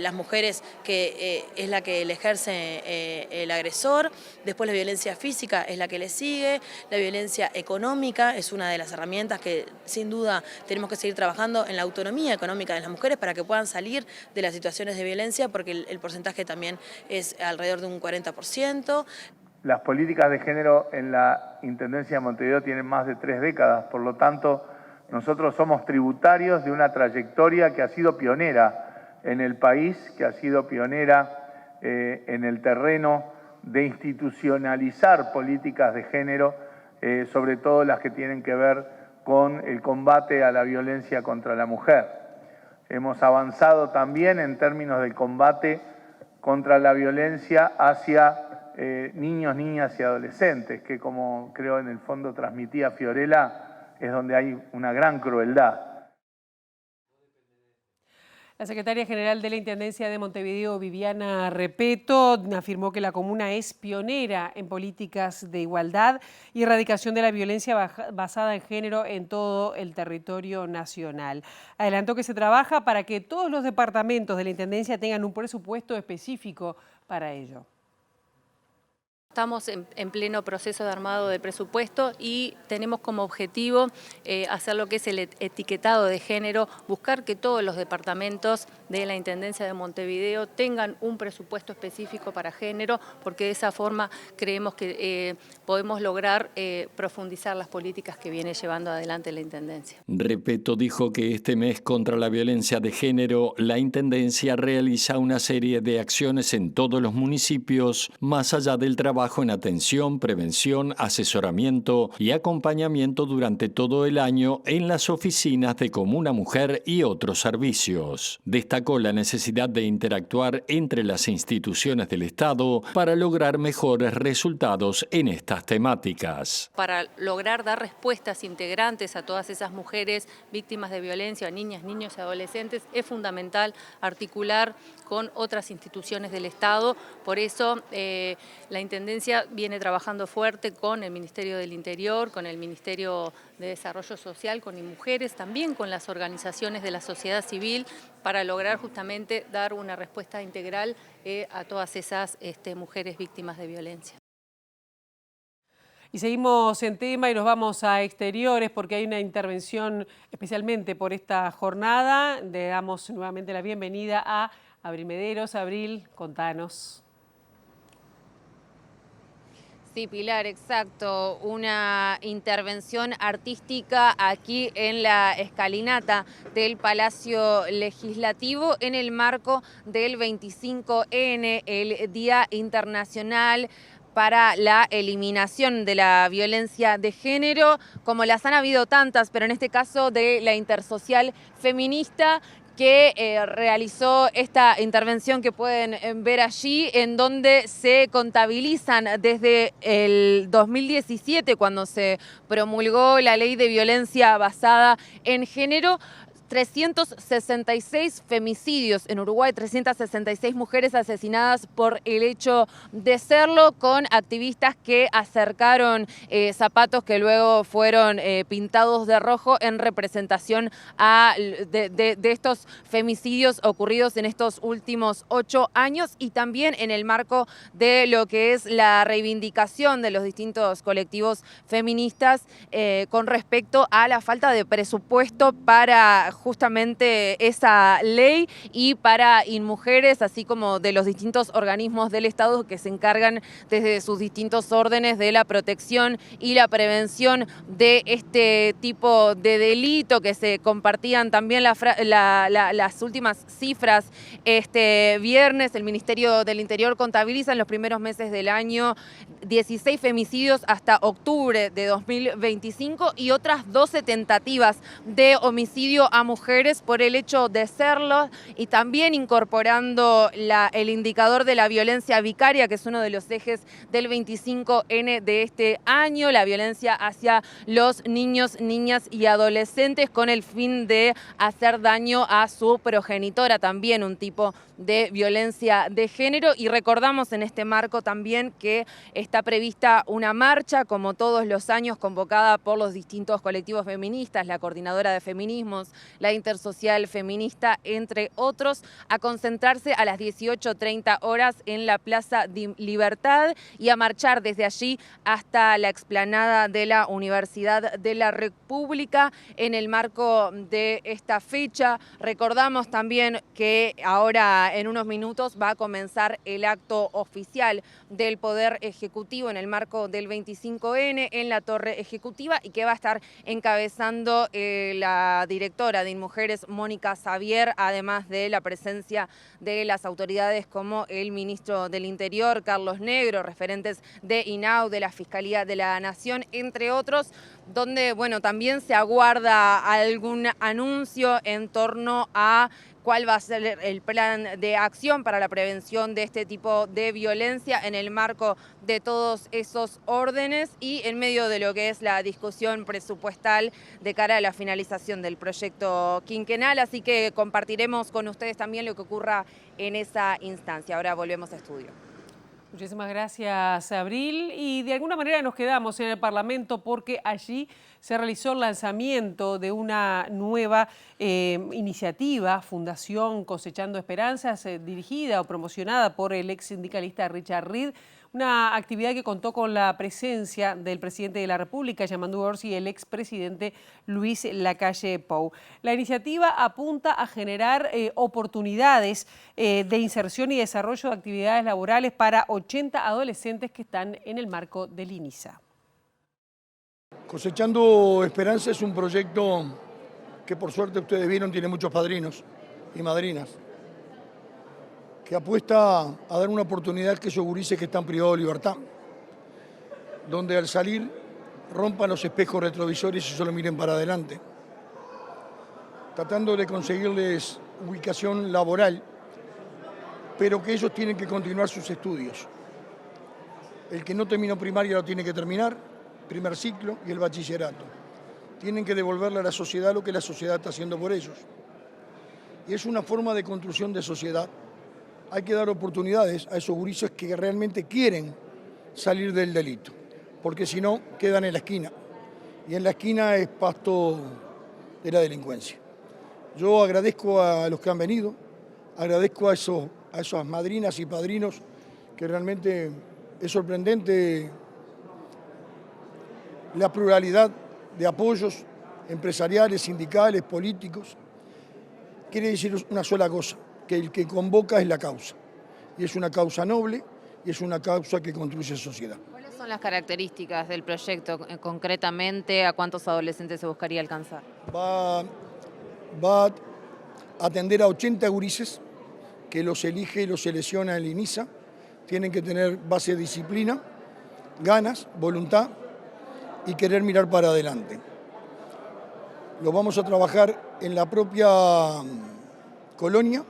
las mujeres, que es la que le ejerce el agresor. Después la violencia física es la que le sigue, la violencia económica es una de las herramientas que sin duda tenemos que seguir trabajando en la autonomía económica de las mujeres para que puedan salir de las situaciones de violencia, porque el porcentaje también es alrededor de un 40%. Las políticas de género en la Intendencia de Montevideo tienen más de 3 décadas, por lo tanto, nosotros somos tributarios de una trayectoria que ha sido pionera en el país, que ha sido pionera en el terreno de institucionalizar políticas de género, sobre todo las que tienen que ver con el combate a la violencia contra la mujer. Hemos avanzado también en términos del combate contra la violencia hacia niños, niñas y adolescentes, que como creo en el fondo transmitía Fiorella, es donde hay una gran crueldad. La secretaria general de la Intendencia de Montevideo, Viviana Repeto, afirmó que la comuna es pionera en políticas de igualdad y erradicación de la violencia basada en género en todo el territorio nacional. Adelantó que se trabaja para que todos los departamentos de la Intendencia tengan un presupuesto específico para ello. Estamos en pleno proceso de armado de presupuesto y tenemos como objetivo hacer lo que es el etiquetado de género, buscar que todos los departamentos de la Intendencia de Montevideo tengan un presupuesto específico para género, porque de esa forma creemos que podemos lograr profundizar las políticas que viene llevando adelante la Intendencia. Repeto dijo que este mes contra la violencia de género, la Intendencia realiza una serie de acciones en todos los municipios, más allá del trabajo en atención, prevención, asesoramiento y acompañamiento durante todo el año en las oficinas de Comuna Mujer y otros servicios. Destacó la necesidad de interactuar entre las instituciones del Estado para lograr mejores resultados en estas temáticas. Para lograr dar respuestas integrantes a todas esas mujeres víctimas de violencia, niñas, niños y adolescentes, es fundamental articular con otras instituciones del Estado. Por eso la Intendencia Intendencia viene trabajando fuerte con el Ministerio del Interior, con el Ministerio de Desarrollo Social, con mujeres, también con las organizaciones de la sociedad civil, para lograr justamente dar una respuesta integral a todas esas mujeres víctimas de violencia. Y seguimos en tema y nos vamos a exteriores porque hay una intervención especialmente por esta jornada. Le damos nuevamente la bienvenida a Abril Mederos. Abril, contanos. Sí, Pilar, exacto. Una intervención artística aquí en la escalinata del Palacio Legislativo en el marco del 25N, el Día Internacional para la eliminación de la violencia de género, como las han habido tantas, pero en este caso de la Intersocial Feminista, que realizó esta intervención que pueden ver allí, en donde se contabilizan desde el 2017, cuando se promulgó la ley de violencia basada en género, 366 femicidios en Uruguay, 366 mujeres asesinadas por el hecho de serlo, con activistas que acercaron zapatos que luego fueron pintados de rojo en representación de estos femicidios ocurridos en estos últimos 8 años, y también en el marco de lo que es la reivindicación de los distintos colectivos feministas con respecto a la falta de presupuesto para justamente esa ley y para InMujeres, así como de los distintos organismos del Estado que se encargan desde sus distintos órdenes de la protección y la prevención de este tipo de delito, que se compartían también las últimas cifras este viernes. El Ministerio del Interior contabiliza en los primeros meses del año 16 femicidios hasta octubre de 2025 y otras 12 tentativas de homicidio a mujeres por el hecho de serlo, y también incorporando el indicador de la violencia vicaria, que es uno de los ejes del 25N de este año, la violencia hacia los niños, niñas y adolescentes, con el fin de hacer daño a su progenitora, también un tipo de violencia de género. Y recordamos en este marco también que está prevista una marcha, como todos los años, convocada por los distintos colectivos feministas, la Coordinadora de Feminismos, la Intersocial Feminista, entre otros, a concentrarse a las 18:30 horas en la Plaza de Libertad y a marchar desde allí hasta la explanada de la Universidad de la República en el marco de esta fecha. Recordamos también que ahora en unos minutos va a comenzar el acto oficial del Poder Ejecutivo en el marco del 25N en la Torre Ejecutiva, y que va a estar encabezando la directora de InMujeres, Mónica Xavier, además de la presencia de las autoridades como el ministro del Interior, Carlos Negro, referentes de INAU, de la Fiscalía de la Nación, entre otros, donde también se aguarda algún anuncio en torno a cuál va a ser el plan de acción para la prevención de este tipo de violencia en el marco de todos esos órdenes y en medio de lo que es la discusión presupuestal de cara a la finalización del proyecto quinquenal. Así que compartiremos con ustedes también lo que ocurra en esa instancia. Ahora volvemos a estudio. Muchísimas gracias, Abril. Y de alguna manera nos quedamos en el Parlamento porque allí se realizó el lanzamiento de una nueva iniciativa, Fundación Cosechando Esperanzas, dirigida o promocionada por el ex sindicalista Richard Reed. Una actividad que contó con la presencia del presidente de la República, Yamandu Orsi, y el expresidente Luis Lacalle Pou. La iniciativa apunta a generar oportunidades de inserción y desarrollo de actividades laborales para 80 adolescentes que están en el marco del INISA. Cosechando Esperanza es un proyecto que, por suerte, ustedes vieron, tiene muchos padrinos y madrinas, que apuesta a dar una oportunidad que esos gurises que están privados de libertad, donde al salir rompan los espejos retrovisores y solo miren para adelante, tratando de conseguirles ubicación laboral, pero que ellos tienen que continuar sus estudios. El que no terminó primaria lo tiene que terminar, primer ciclo, y el bachillerato. Tienen que devolverle a la sociedad lo que la sociedad está haciendo por ellos. Y es una forma de construcción de sociedad. Hay que dar oportunidades a esos gurises que realmente quieren salir del delito, porque si no quedan en la esquina, y en la esquina es pasto de la delincuencia. Yo agradezco a los que han venido, agradezco a esas madrinas y padrinos, que realmente es sorprendente la pluralidad de apoyos empresariales, sindicales, políticos. Quiere decir una sola cosa, que el que convoca es la causa, y es una causa noble, y es una causa que construye sociedad. ¿Cuáles son las características del proyecto concretamente? ¿A cuántos adolescentes se buscaría alcanzar? Va a atender a 80 gurises que los elige y los selecciona el INISA. Tienen que tener base de disciplina, ganas, voluntad y querer mirar para adelante. Lo vamos a trabajar en la propia colonia,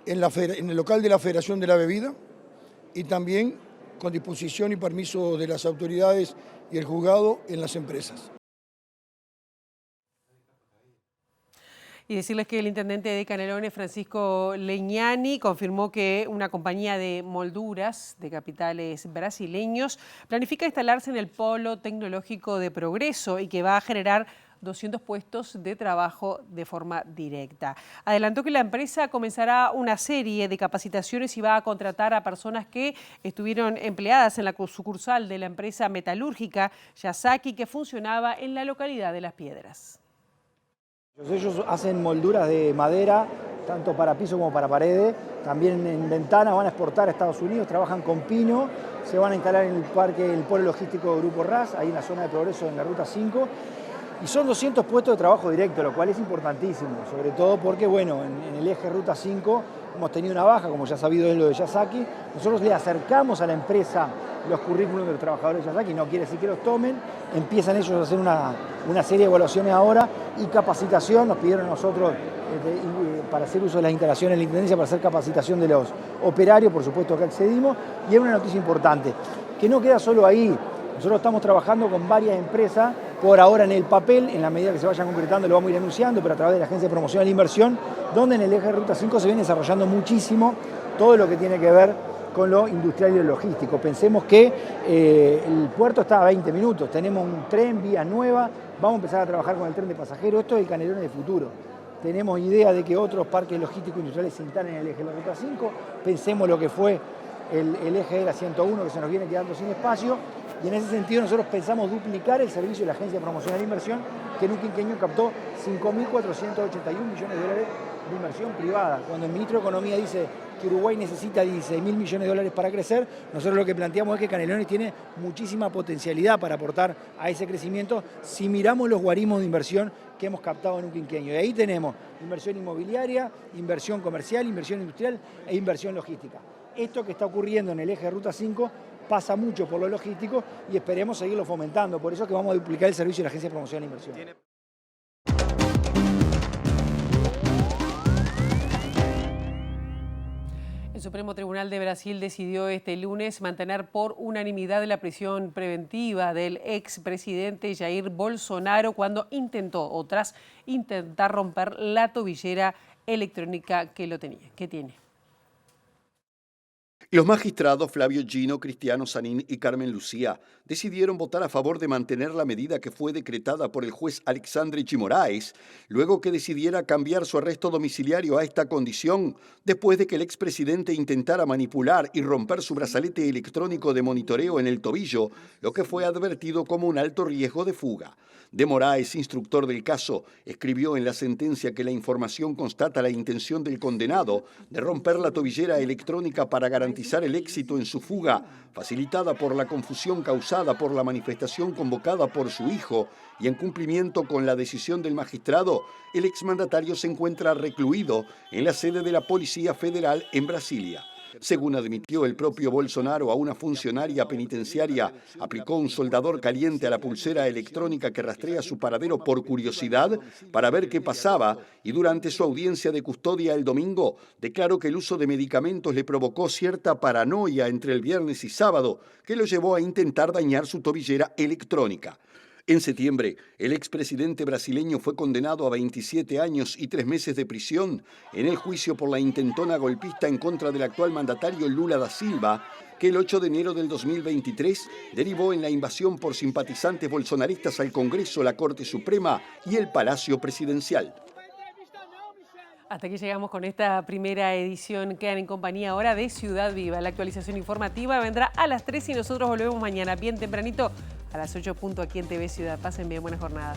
en el local de la Federación de la Bebida, y también con disposición y permiso de las autoridades y el juzgado en las empresas. Y decirles que el intendente de Canelones, Francisco Leñani, confirmó que una compañía de molduras de capitales brasileños planifica instalarse en el Polo Tecnológico de Progreso y que va a generar 200 puestos de trabajo de forma directa. Adelantó que la empresa comenzará una serie de capacitaciones y va a contratar a personas que estuvieron empleadas en la sucursal de la empresa metalúrgica Yasaki, que funcionaba en la localidad de Las Piedras. Ellos hacen molduras de madera, tanto para piso como para paredes, también en ventanas, van a exportar a Estados Unidos, trabajan con pino, se van a instalar en el polo logístico de Grupo RAS, ahí en la zona de Progreso, en la Ruta 5, y son 200 puestos de trabajo directo, lo cual es importantísimo, sobre todo porque, bueno, en el eje Ruta 5 hemos tenido una baja, como ya sabido es lo de Yasaki. Nosotros le acercamos a la empresa los currículums de los trabajadores de Yasaki, no quiere decir que los tomen, empiezan ellos a hacer una serie de evaluaciones ahora y capacitación, nos pidieron a nosotros para hacer uso de las instalaciones de la Intendencia, para hacer capacitación de los operarios, por supuesto que accedimos, y es una noticia importante, que no queda solo ahí. Nosotros estamos trabajando con varias empresas, por ahora en el papel, en la medida que se vayan concretando lo vamos a ir anunciando, pero a través de la Agencia de Promoción de la Inversión, donde en el eje de Ruta 5 se viene desarrollando muchísimo todo lo que tiene que ver con lo industrial y lo logístico. Pensemos que el puerto está a 20 minutos, tenemos un tren, vía nueva, vamos a empezar a trabajar con el tren de pasajeros, esto es el Canelones de futuro. Tenemos idea de que otros parques logísticos industriales se instalen en el eje de la Ruta 5, pensemos lo que fue el eje de la 101 que se nos viene quedando sin espacio, y en ese sentido nosotros pensamos duplicar el servicio de la Agencia de Promoción de la Inversión, que en un quinquenio captó 5.481 millones de dólares de inversión privada. Cuando el ministro de Economía dice que Uruguay necesita 16.000 millones de dólares para crecer, nosotros lo que planteamos es que Canelones tiene muchísima potencialidad para aportar a ese crecimiento si miramos los guarismos de inversión que hemos captado en un quinquenio. Y ahí tenemos inversión inmobiliaria, inversión comercial, inversión industrial e inversión logística. Esto que está ocurriendo en el eje de Ruta 5 pasa mucho por lo logístico y esperemos seguirlo fomentando. Por eso es que vamos a duplicar el servicio de la Agencia de Promoción de la Inversión. El Supremo Tribunal de Brasil decidió este lunes mantener por unanimidad la prisión preventiva del expresidente Jair Bolsonaro cuando intentó, o tras intentar romper la tobillera electrónica que tiene. Los magistrados Flavio Gino, Cristiano Sanín y Carmen Lucía decidieron votar a favor de mantener la medida que fue decretada por el juez Alexandre G. Moraes, luego que decidiera cambiar su arresto domiciliario a esta condición, después de que el expresidente intentara manipular y romper su brazalete electrónico de monitoreo en el tobillo, lo que fue advertido como un alto riesgo de fuga. De Moraes, instructor del caso, escribió en la sentencia que la información constata la intención del condenado de romper la tobillera electrónica para garantizar el éxito en su fuga, facilitada por la confusión causada por la manifestación convocada por su hijo, y en cumplimiento con la decisión del magistrado, el exmandatario se encuentra recluido en la sede de la Policía Federal en Brasilia. Según admitió el propio Bolsonaro a una funcionaria penitenciaria, aplicó un soldador caliente a la pulsera electrónica que rastrea su paradero por curiosidad para ver qué pasaba, y durante su audiencia de custodia el domingo declaró que el uso de medicamentos le provocó cierta paranoia entre el viernes y sábado que lo llevó a intentar dañar su tobillera electrónica. En septiembre, el expresidente brasileño fue condenado a 27 años y 3 meses de prisión en el juicio por la intentona golpista en contra del actual mandatario Lula da Silva, que el 8 de enero del 2023 derivó en la invasión por simpatizantes bolsonaristas al Congreso, la Corte Suprema y el Palacio Presidencial. Hasta aquí llegamos con esta primera edición. Quedan en compañía ahora de Ciudad Viva. La actualización informativa vendrá a las 3 y nosotros volvemos mañana bien tempranito a las 8 aquí en TV Ciudad. Pasen bien, buena jornada.